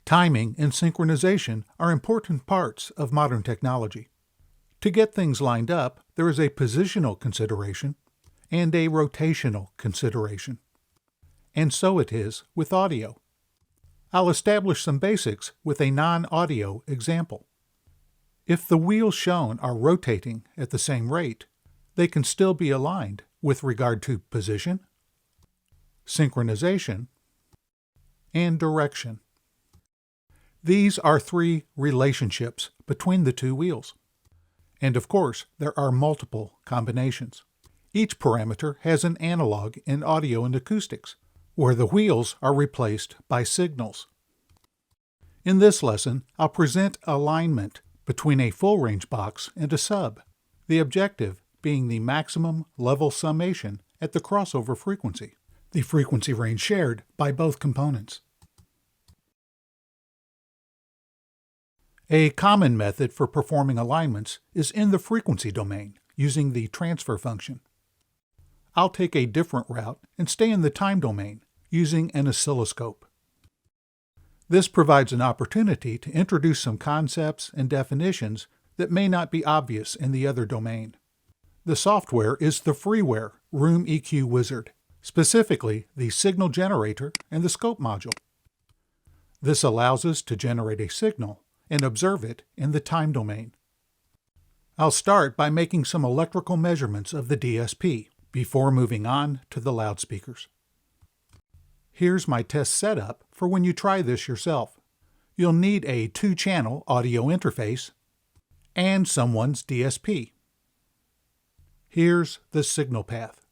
Timing and synchronization are important parts of modern technology. To get things lined up, there is a positional consideration and a rotational consideration. And so it is with audio. I'll establish some basics with a non-audio example. If the wheels shown are rotating at the same rate, they can still be aligned with regard to position, synchronization, and direction. These are three relationships between the two wheels. And of course, there are multiple combinations. Each parameter has an analog in audio and acoustics, where the wheels are replaced by signals. In this lesson, I'll present alignment between a full-range box and a sub, the objective being the maximum level summation at the crossover frequency, the frequency range shared by both components. A common method for performing alignments is in the frequency domain, using the transfer function. I'll take a different route and stay in the time domain, using an oscilloscope. This provides an opportunity to introduce some concepts and definitions that may not be obvious in the other domain. The software is the freeware Room EQ Wizard, specifically the signal generator and the scope module. This allows us to generate a signal and observe it in the time domain. I'll start by making some electrical measurements of the DSP before moving on to the loudspeakers. Here's my test setup for when you try this yourself. You'll need a 2-channel audio interface and someone's DSP. Here's the signal path.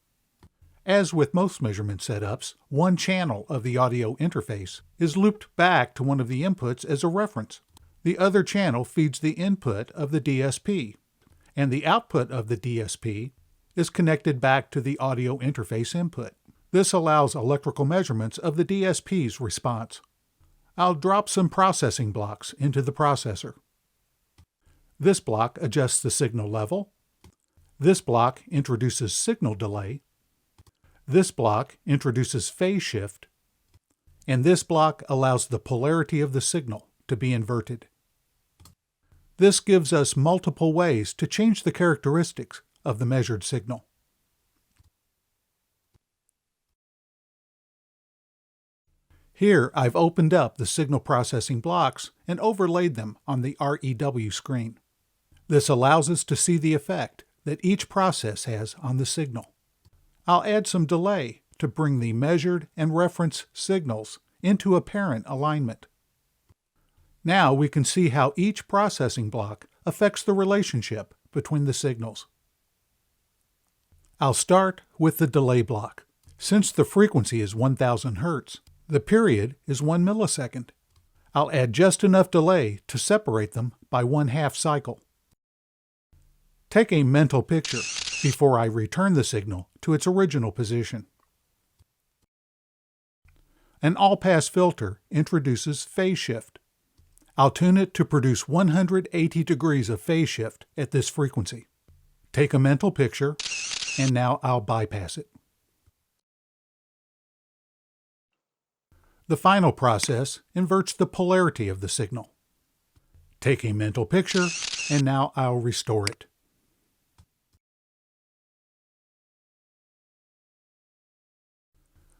As with most measurement setups, one channel of the audio interface is looped back to one of the inputs as a reference. The other channel feeds the input of the DSP, and the output of the DSP is connected back to the audio interface input. This allows electrical measurements of the DSP's response. I'll drop some processing blocks into the processor. This block adjusts the signal level. This block introduces signal delay. This block introduces phase shift. And this block allows the polarity of the signal to be inverted. This gives us multiple ways to change the characteristics of the measured signal. Here I've opened up the signal processing blocks and overlaid them on the REW screen. This allows us to see the effect that each process has on the signal. I'll add some delay to bring the measured and reference signals into apparent alignment. Now we can see how each processing block affects the relationship between the signals. I'll start with the delay block. Since the frequency is 1000 Hz, the period is 1 millisecond. I'll add just enough delay to separate them by 1/2 cycle. Take a mental picture before I return the signal to its original position. An all-pass filter introduces phase shift. I'll tune it to produce 180 degrees of phase shift at this frequency. Take a mental picture, and now I'll bypass it. The final process inverts the polarity of the signal. Take a mental picture, and now I'll restore it.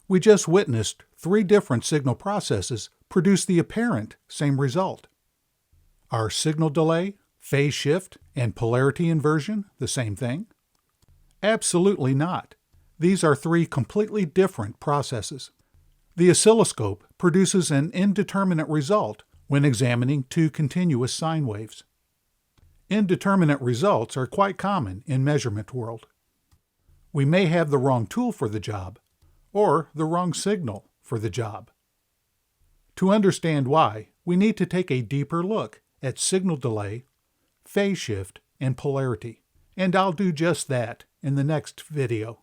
We just witnessed 3 different signal processes produce the apparent same result. Are signal delay, phase shift, and polarity inversion the same thing? Absolutely not. These are 3 completely different processes. The oscilloscope produces an indeterminate result when examining 2 continuous sine waves. Indeterminate results are quite common in measurement world. We may have the wrong tool for the job, or the wrong signal for the job. To understand why, we need to take a deeper look at signal delay, phase shift, and polarity, and I'll do just that in the next video.